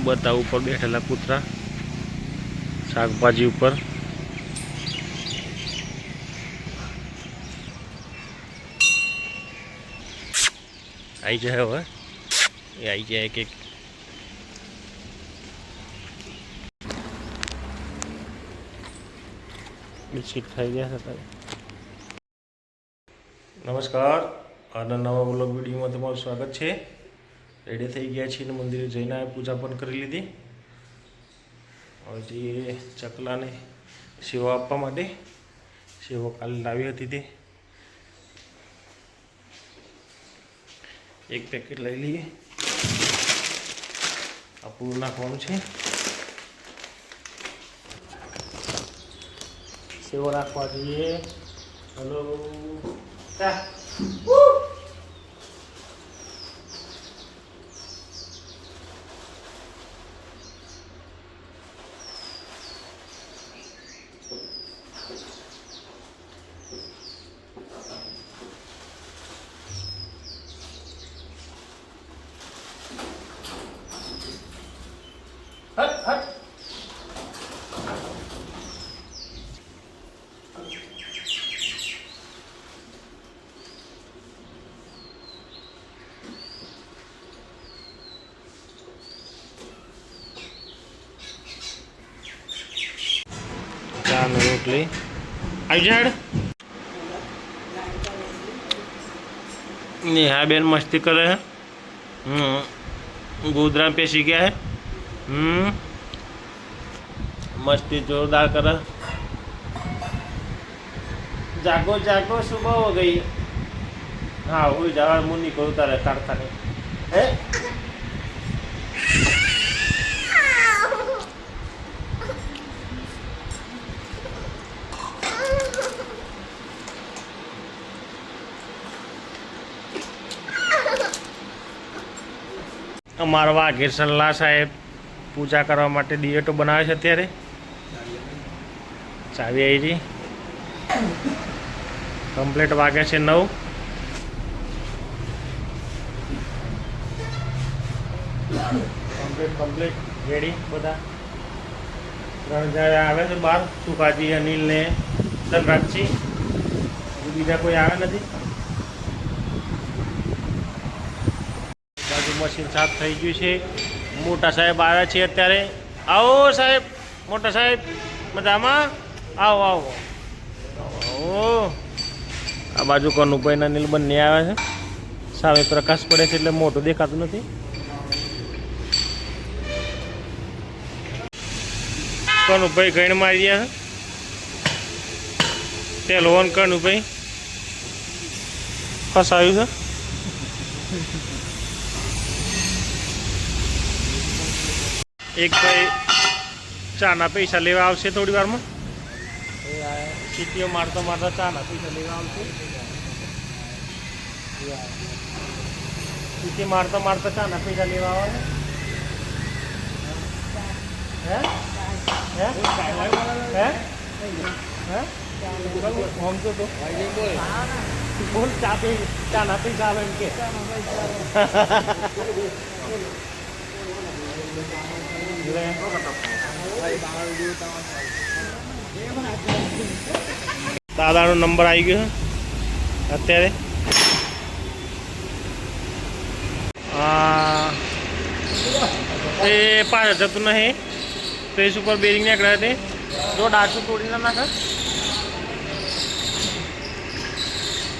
બતા ઉપર બેઠેલા કૂતરા શાકભાજી ઉપર आई जाए हुआ ये आई जाए एक बिस्किट खाई गया था। नमस्कार आना नवा ब्लॉग विडियो में तमाરું स्वागत है। रेडी थी गया छे मंदिर जईने पूजा पण करी लीधी। हजी चकला ने सेवा आपवा माटे सेवा काले लावी हती ते एक पैकेट लई लीए। आ पूરું નાખવાનું છે સેવો રાખવા જોઈએ। હલો તા हट हट चार रोटली आई जाड़ नेहा बेन मस्ती करे है। गोदरा पेशी गया है। मस्ती जोरदार कर। जागो जागो सुबह हो गई। हाँ वो जावा मुन्नी को उतारे कारखाने है। अमर वाघेर सल्ला साहेब पूजा करवा माटे दियेटो बनावे छे। अत्यारे चावी आई रही कम्प्लीट वागे छे 9। कम्प्लीट रेडी बधा 3 जण आवे छे बार सुखाजी अनिल ने धनराजजी बीजा कोई आवे नथी। बाजू मशीन साफ थई गयुं छे। मोटा साहेब आया छे अत्यारे। आओ साहेब मोटा साहेब मजामा आओ आओ आओ। आ बाजू कनुभाई ना नील बन्ने आवे छे। सामे प्रकाश पड़े छे એટલે મોટો દેખાતું નથી। કનુભાઈ ગણ મારી રહ્યા છે। તેલવન કનુભાઈ ફસાયું છે। एक भाई चाना पैसा लेवा आवशे थोड़ी वार में। सीटीओ मारता मारता चाना पैसा लेवा आवशे। सीटी मारता मारता चाना पैसा लेवा आवे है। हैं हैं हैं हम तो बोल चाना पैसा आवे इनके। दादा नो नंबर आई गयो अत्यारे। पास जतु नहीं फेस ऊपर बेरिंग निकळ्या ते जो डाचू तोड़ी ना नाख।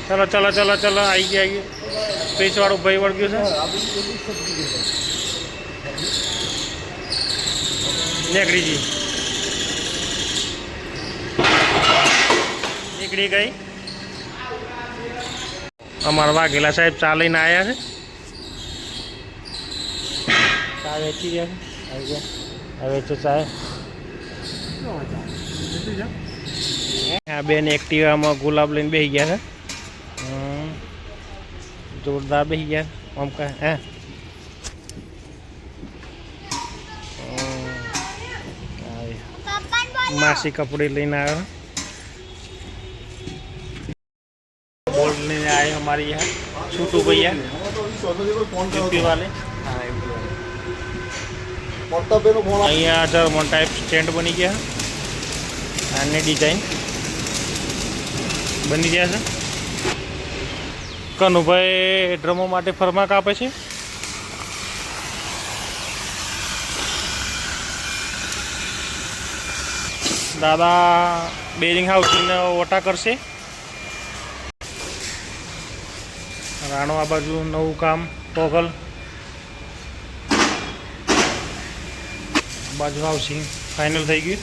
चलो चलो चलो चलो आई गई फेस वाळो भाई वळ गयो छे। नेकड़ी जी निकली गई। अमर वाघेला साहेब चा लईने आया है। चा वेची गया आई गया हवे तो चाय। आ बेन एक्टिवा में गुलाब लईने बेही गया है। जोरदार बेही गया आम का है। मासी कपड़े लेने आए बोलने आए हमारे यहाँ छोटू भैया यूपी वाले। हाँ અહીંયા જર્મન ટાઈપ સ્ટેન્ડ બની ગયા આની ડિઝાઇન બની ગયા છે. કનુભાઈ ડ્રમો માટે ફરમાક આપે છે. દાદા બેરિંગ હાઉસિંગને ઓટા કરશે. રાણો આ બાજુ નવું કામ ટોગલ બાજુ હાઉસિંગ ફાઇનલ થઈ ગયું.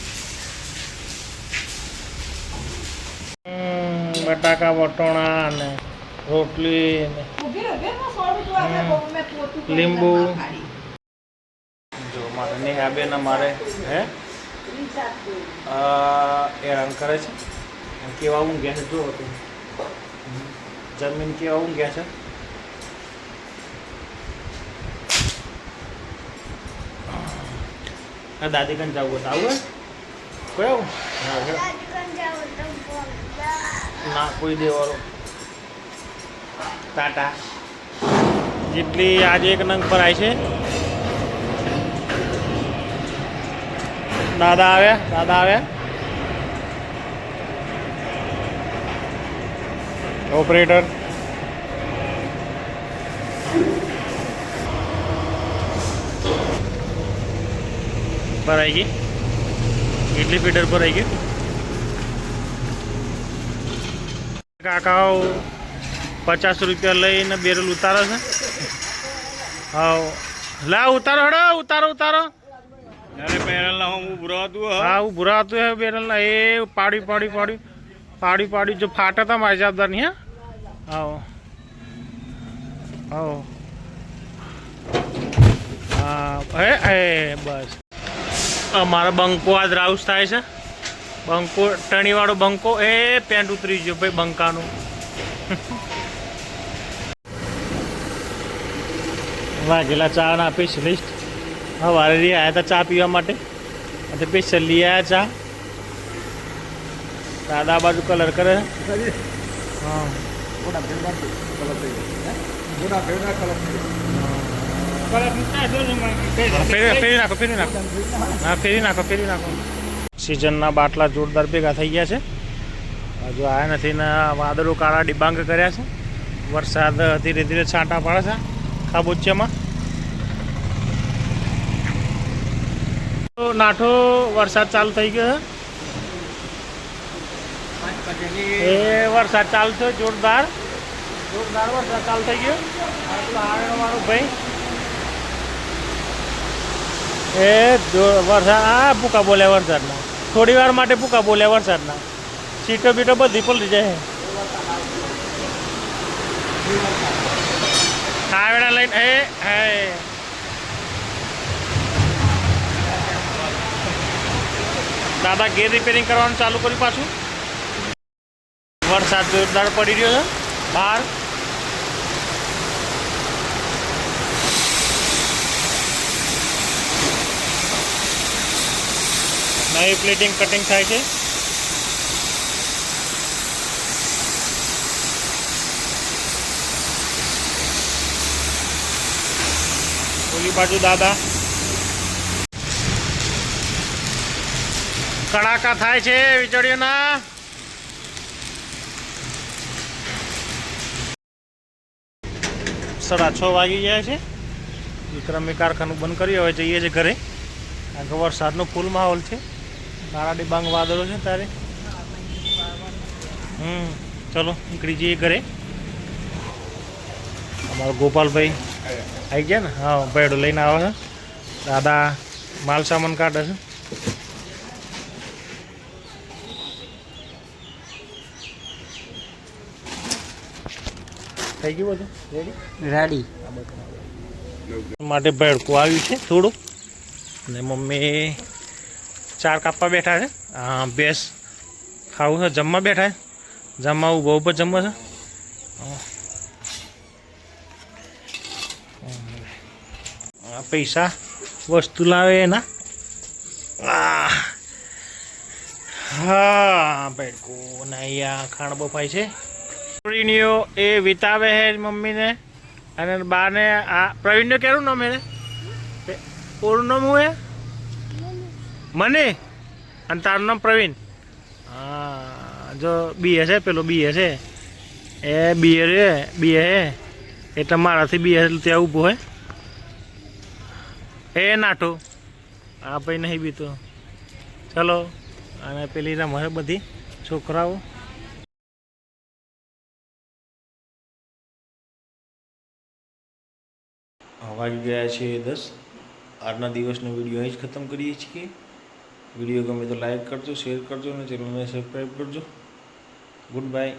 બટાકા વટોણા ને રોટલી ને લીંબુ. જો મારે નેહાબેન અમારે હે હેરાન કરે છે. કેવા ઊંઘ્યા છે જો હતું જમીન કેવા ઊંઘ્યા છે. દાદી કન જવું હતું આવું કયું ના કોઈ દેવાળો ટાટા જેટલી આજે એક નંગ પર આવી છે. દાદા આવ્યા ઓપરેટર પર આવી ગઈ. કેટલી ફીટર પર આવી ગઈ. કાકાઓ 50 રૂપિયા લઈને બેરલ ઉતારે છે. હા લા ઉતારો હડો ઉતારો. હા હું ભૂરા હતું હે બેરલના એ પાડી જો ફાટે તો મારી જવાબદાર નહીં. હા હે બસ અમારો બંકો આજ રાઉસ થાય છે. બંકો ટણીવાળો બંકો એ પેન્ટ ઉતરી ગયો ભાઈ બંકાનું. વાઘેલા ચા ના સ્પેશિયલિસ્ટ સવારે આવ્યા હતા ચા પીવા માટે સ્પેશિયલ લઈ આવ્યા ચા. દાદા બાજુ કલર કરે. હા ફેરી નાખો. સિઝનના બાટલા જોરદાર ભેગા થઈ ગયા છે. હજુ આવ્યા નથી ને વાદળો કાળા ડિબાંગ કર્યા છે. વરસાદ ધીરે ધીરે છાંટા પાડે છે ખાબોચિયામાં. નાઠો વરસાદ ચાલુ થઈ ગયો છે. એ વરસાદ ચાલુ છે જોરદાર વરસાદ ચાલુ થઈ ગયો. વાળો ભાઈ એ વરસાદ ભૂકા બોલ્યા વરસાદના. થોડી વાર માટે ભૂકા બોલ્યા વરસાદના. સીટો બીટો બધી પલટી જાય. હાવેડા લઈને દાદા ગેર રિપેરિંગ કરવાનું ચાલુ કર્યું પાછું. વરસાદ જોરદાર પડી રહ્યો છે બહાર. નવી પ્લેટિંગ કટિંગ થાય છે. ઓલી બાજુ દાદા કડાકા થાય છે વીજળીઓના. સાડા 6 વાગી ગયા છે. વિક્રમે કારખાનું બંધ કર્યું. હવે જઈએ છીએ ઘરે કારણ કે વરસાદનો ફૂલ માહોલ છે. કાળા ડિબાંગ વાદળો છે તારે. ચલો નીકળી જઈએ ઘરે. અમારો ગોપાલભાઈ આવી ગયા ને. હા ભેડો લઈને આવે છે. દાદા માલ સામાન કાઢે છે. થઈ ગયું બધું રેડી માટે ભેડકું આવ્યું છે થોડું. અને મમ્મી ચાર કાપવા બેઠા છે. હા ભેંસ ખાવું છે જમવા બેઠા છે. જમવા બહુ પણ જમવા છે. પૈસા વસ્તુ લાવે એના. હા ભેડકું ને અહીંયા ખાણ બફાય છે. પ્રવીણ્યો એ વિતાવે હે મમ્મીને અને બાને. આ પ્રવીણ્યો કેવું નામ એને ઓરું નામ હું હે મને અને તારું નામ પ્રવીણ હા જો બી હશે પેલો બી હશે એ બી રે બી હે એટલે મારાથી બી એટલે ત્યાં ઊભો હે એ નાઠો હા ભાઈ નહીં બી તો ચલો અને પેલી રમે બધી છોકરાઓ વાગી ગયા છે 10 આજના દિવસનો વિડીયો અહીં જ ખતમ કરીએ છીએ વિડીયો ગમે તો લાઈક કરજો શેર કરજો અને ચેનલને સબસ્ક્રાઈબ કરજો ગુડ બાય